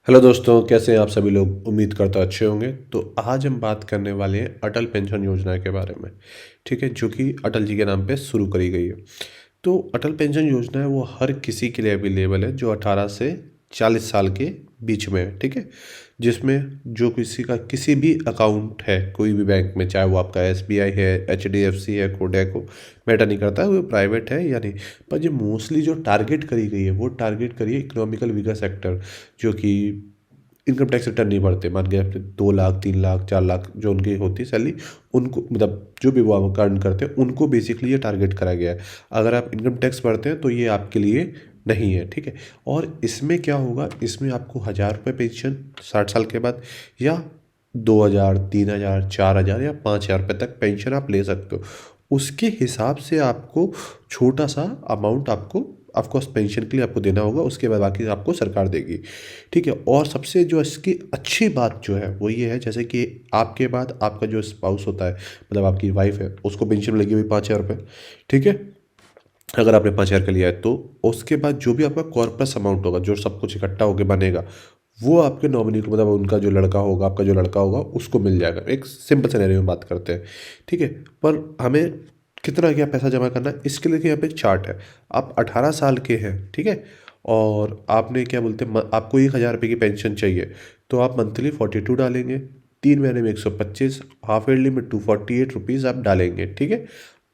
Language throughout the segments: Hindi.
हेलो दोस्तों, कैसे हैं आप सभी लोग। उम्मीद करता अच्छे होंगे। तो आज हम बात करने वाले हैं अटल पेंशन योजना के बारे में। ठीक है, जो कि अटल जी के नाम पे शुरू करी गई है। तो अटल पेंशन योजना है वो हर किसी के लिए अवेलेबल है जो 18 से 40 साल के बीच में है। ठीक है, जिसमें जो किसी का किसी भी अकाउंट है कोई भी बैंक में, चाहे वो आपका एसबीआई है, एचडीएफसी है, कोडैक हो, मैटर नहीं करता है वो प्राइवेट है या नहीं। पर जो मोस्टली जो टारगेट करी गई है वो टारगेट करी है इकोनॉमिकल वीकर सेक्टर, जो कि इनकम टैक्स रिटर्न नहीं भरते। मान के आपके 2 लाख 3 लाख 4 लाख जो उनकी होती है सैलरी, उनको मतलब जो भी वो अर्न करते हैं उनको बेसिकली ये टारगेट करा गया है। अगर आप इनकम टैक्स भरते हैं तो ये आपके लिए नहीं है। ठीक है, और इसमें क्या होगा, इसमें आपको 1,000 रुपये पेंशन 60 साल के बाद, या 2,000 3,000 4,000 या 5,000 रुपये तक पेंशन आप ले सकते हो। उसके हिसाब से आपको छोटा सा अमाउंट आपको ऑफकोर्स पेंशन के लिए आपको देना होगा, उसके बाद बाकी आपको सरकार देगी। ठीक है, और सबसे जो इसकी अच्छी बात जो है वो ये है, जैसे कि आपके बाद आपका जो स्पाउस होता है, मतलब आपकी वाइफ है, उसको पेंशन लगी हुई 5,000 रुपये। ठीक है, अगर आपने 5,000 का लिया है तो उसके बाद जो भी आपका कॉर्पस अमाउंट होगा, जो सब कुछ इकट्ठा होकर बनेगा, वो आपके नॉमिनी को, मतलब उनका जो लड़का होगा, आपका जो लड़का होगा, उसको मिल जाएगा। एक सिंपल सिनेरियो में बात करते हैं। ठीक है, पर हमें कितना क्या पैसा जमा करना है इसके लिए यहाँ पे एक चार्ट है। आप 18 साल के हैं, ठीक है, और आपने क्या बोलते हैं आपको 1,000 रुपये की पेंशन चाहिए, तो आप मंथली 42 डालेंगे, 3 महीने में 125, हाफ ईयरली में 248 रुपीज़ आप डालेंगे। ठीक है,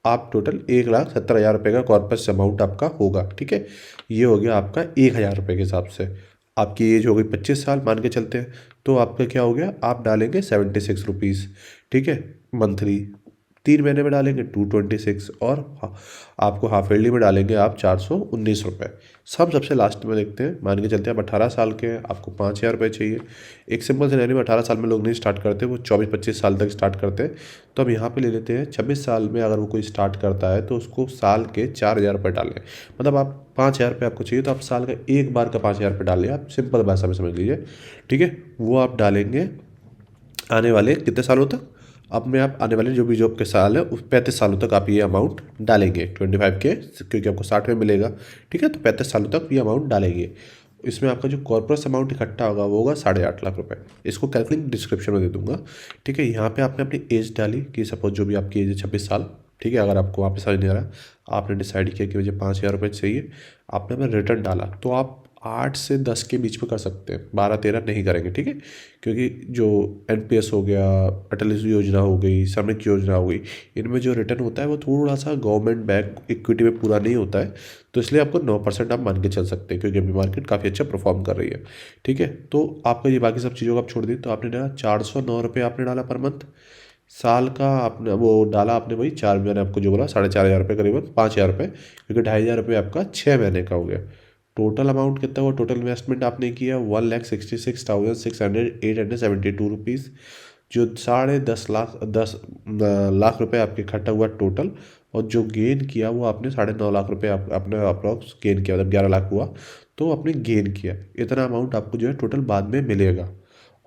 आप टोटल 1,70,000 रुपये का कॉर्पस अमाउंट आपका होगा। ठीक है, ये हो गया आपका 1,000 रुपये के हिसाब से। आपकी एज हो गई 25 साल मान के चलते हैं, तो आपका क्या हो गया, आप डालेंगे 76 रुपीज़। ठीक है, मंथली 3 महीने में डालेंगे 226, और आपको हाफ ईयरली में डालेंगे आप 419 रुपये। सबसे लास्ट में देखते हैं, मान के चलते हैं आप 18 साल के हैं, आपको 5,000 रुपये चाहिए। एक सिंपल सिनेरियो में 18 साल में लोग नहीं स्टार्ट करते, वो 24-25 साल तक स्टार्ट करते हैं। तो हम यहाँ पे ले लेते हैं 26 साल में अगर वो कोई स्टार्ट करता है तो उसको साल के 4,000 रुपये डालें। मतलब आप 5,000 रुपये आपको चाहिए तो आप साल का एक बार का 5,000 रुपये डालिए, आप सिंपल भाषा में समझ लीजिए। ठीक है, वो आप डालेंगे आने वाले कितने सालों तक, अब में आप आने वाले जो आपके साल है उस 35 सालों तक आप ये अमाउंट डालेंगे 25 के, क्योंकि आपको 60 में मिलेगा। ठीक है, तो 35 सालों तक ये अमाउंट डालेंगे। इसमें आपका जो कॉर्पोरेट अमाउंट इकट्ठा होगा वो होगा 8.5 लाख रुपए। इसको कैलकुलेट डिस्क्रिप्शन में दे दूंगा। ठीक है, यहाँ पे आपने अपनी एज डाली कि सपोज जो भी आपकी एज है 26 साल। ठीक है, अगर आपको वापस समझ नहीं आ रहा, आपने डिसाइड किया कि मुझे 5,000 रुपये चाहिए, आपने अपना रिटर्न डाला, तो आप 8 से 10 के बीच में कर सकते हैं, 12-13 नहीं करेंगे। ठीक है, क्योंकि जो एनपीएस हो गया, अटल योजना हो गई, श्रमिक योजना हो गई, इनमें जो रिटर्न होता है वो थोड़ा सा गवर्नमेंट बैंक इक्विटी में पूरा नहीं होता है। तो इसलिए आपको 9% आप मान के चल सकते हैं, क्योंकि अभी मार्केट काफ़ी अच्छा परफॉर्म कर रही है। ठीक है, तो आपका ये बाकी सब चीज़ों को आप छोड़ दी, तो आपने डाला 409 रुपये आपने डाला पर मंथ। साल का आपने वो डाला, आपने वही 4, मैंने आपको जो बोला 4,500 रुपये, करीबन 5,000 रुपये, क्योंकि 2,500 रुपये आपका 6 महीने का हो गया। टोटल अमाउंट कितना हुआ, टोटल इन्वेस्टमेंट आपने किया 1,66,672 रुपीज़, जो 10.5 लाख 10 लाख रुपए आपके इकट्ठा हुआ टोटल। और जो गेन किया वो आपने 9.5 लाख रुपए आपने अप्रॉक्स गेन किया, मतलब 11 लाख हुआ, तो आपने गेन किया। इतना अमाउंट आपको जो है टोटल बाद में मिलेगा।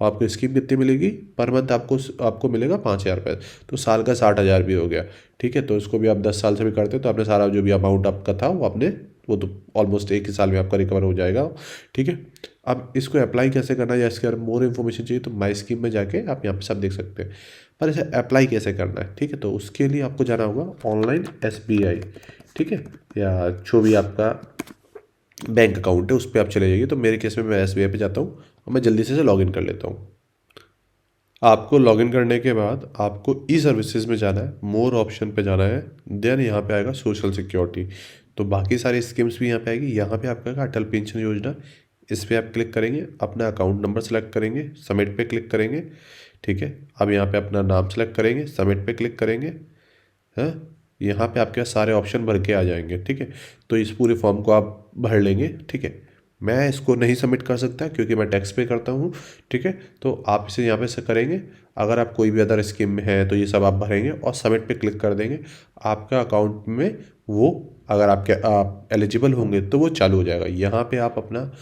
और आपको स्कीम कितनी मिलेगी पर मंथ, आपको आपको मिलेगा 5,000 रुपये, तो साल का 60,000 भी हो गया। ठीक है, तो इसको भी आप 10 साल से भी करते तो आपने सारा जो भी अमाउंट आपका था वो आपने, वो तो ऑलमोस्ट एक ही साल में आपका रिकवर हो जाएगा। ठीक है, अब इसको अप्लाई कैसे करना है या इसके अगर मोर इन्फॉर्मेशन चाहिए तो माई स्कीम में जाके आप यहाँ पे सब देख सकते हैं। पर इसे अप्लाई कैसे करना है, ठीक है, तो उसके लिए आपको जाना होगा ऑनलाइन एसबीआई। ठीक है, या जो भी आपका बैंक अकाउंट है उस पर आप चले जाइए। तो मेरे केस में मैं एसबीआई पे जाता हूँ और मैं जल्दी से लॉगिन कर लेता हूँ। आपको लॉगिन करने के बाद आपको ई सर्विसेज में जाना है, मोर ऑप्शन पे जाना है, देन यहाँ पे आएगा सोशल सिक्योरिटी। तो बाकी सारी स्कीम्स भी यहाँ पे आएगी। यहाँ पे आपका अटल पेंशन योजना, इस पर आप क्लिक करेंगे, अपना अकाउंट नंबर सेलेक्ट करेंगे, सबमिट पे क्लिक करेंगे। ठीक है, अब यहाँ पे अपना नाम सेलेक्ट करेंगे, सबमिट पे क्लिक करेंगे। हाँ, यहाँ पे आपके पास सारे ऑप्शन भर के आ जाएंगे। ठीक है, तो इस पूरे फॉर्म को आप भर लेंगे। ठीक है, मैं इसको नहीं सबमिट कर सकता क्योंकि मैं टैक्स पे करता हूँ। ठीक है, तो आप इसे यहाँ पे से करेंगे। अगर आप कोई भी अदर स्कीम में है तो ये सब आप भरेंगे और सबमिट पे क्लिक कर देंगे। आपका अकाउंट में वो, अगर आप एलिजिबल होंगे तो वो चालू हो जाएगा। यहाँ पे आप अपना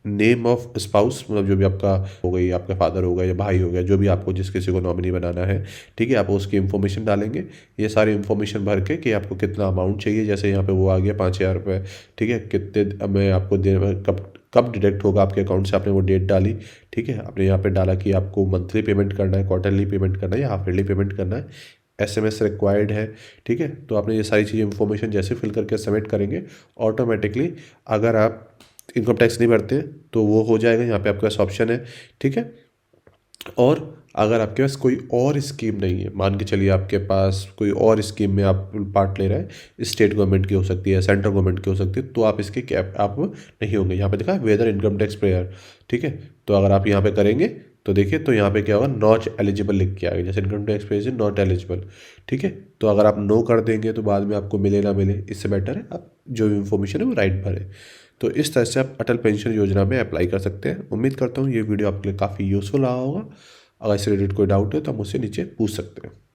नेम ऑफ स्पाउस, मतलब जो भी आपका हो गई, आपका फादर हो गया या भाई हो गया, जो भी आपको जिस किसी को नॉमिनी बनाना है, ठीक है, आप उसकी इन्फॉर्मेशन डालेंगे। ये सारी इन्फॉर्मेशन भर के कि आपको कितना अमाउंट चाहिए, जैसे यहाँ पे वो आ गया 5,000 रुपये। ठीक है, कितने में आपको दे, कब डिडक्ट होगा आपके अकाउंट से, आपने वो डेट डाली, ठीक है। आपने यहाँ पे डाला कि आपको मंथली पेमेंट करना है, क्वार्टरली पेमेंट करना है या हाफ ईयरली पेमेंट करना है, एसएमएस रिक्वायर्ड है, ठीक है। तो आपने ये सारी चीज़ें इन्फॉर्मेशन जैसे फिल करके सबमिट करेंगे, ऑटोमेटिकली अगर आप इनकम टैक्स नहीं भरते हैं तो वो हो जाएगा, यहाँ पे आपके पास ऑप्शन है, ठीक है। और अगर आपके पास कोई और स्कीम नहीं है, मान के चलिए आपके पास कोई और स्कीम में आप पार्ट ले रहे हैं, स्टेट गवर्नमेंट की हो सकती है, सेंट्रल गवर्नमेंट की हो सकती है, तो आप इसके कैप आप नहीं होंगे। यहाँ पे देखा है वेदर इनकम टैक्स पेयर, ठीक है। तो अगर आप यहाँ पे करेंगे तो देखिए, तो यहाँ पे क्या होगा, नॉट एलिजिबल लिख के आएगा, जैसे income tax payer is not eligible, ठीक है। तो अगर आप नो कर देंगे तो बाद में आपको मिले ना मिले, इससे बेटर है आप जो इन्फॉर्मेशन है वो राइट भरें। तो इस तरह से आप अटल पेंशन योजना में अप्लाई कर सकते हैं। उम्मीद करता हूँ ये वीडियो आपके लिए काफ़ी यूज़फुल रहा होगा। अगर इससे रिलेटेड कोई डाउट है तो आप मुझसे नीचे पूछ सकते हैं।